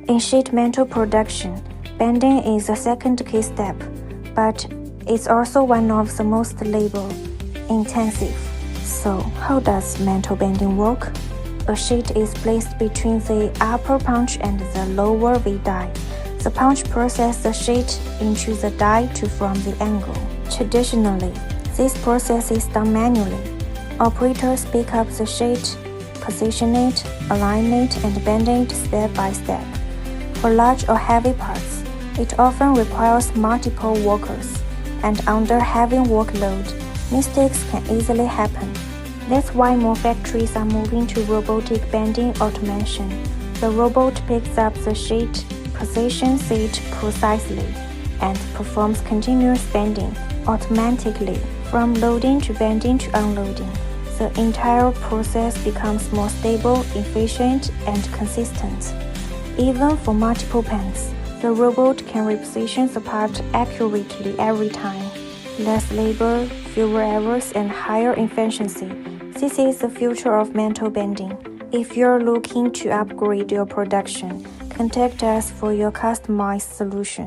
In sheet metal production, bending is the second key step, but it's also one of the most labor-intensive. So, how does metal bending work? A sheet is placed between the upper punch and the lower V die. The punch presses the sheet into the die to form the angle. Traditionally, this process is done manually. Operators pick up the sheet, position it, align it, and bend it step by step. For large or heavy parts, it often requires multiple workers, and under heavy workload, mistakes can easily happen. That's why more factories are moving to robotic bending automation. The robot picks up the sheet, positions it precisely, and performs continuous bending automatically from loading to bending to unloading. The entire process becomes more stable, efficient, and consistent. Even for multiple pens, the robot can reposition the part accurately every time. Less labor, fewer errors, and higher efficiency. This is the future of metal bending. If you're looking to upgrade your production, contact us for your customized solution.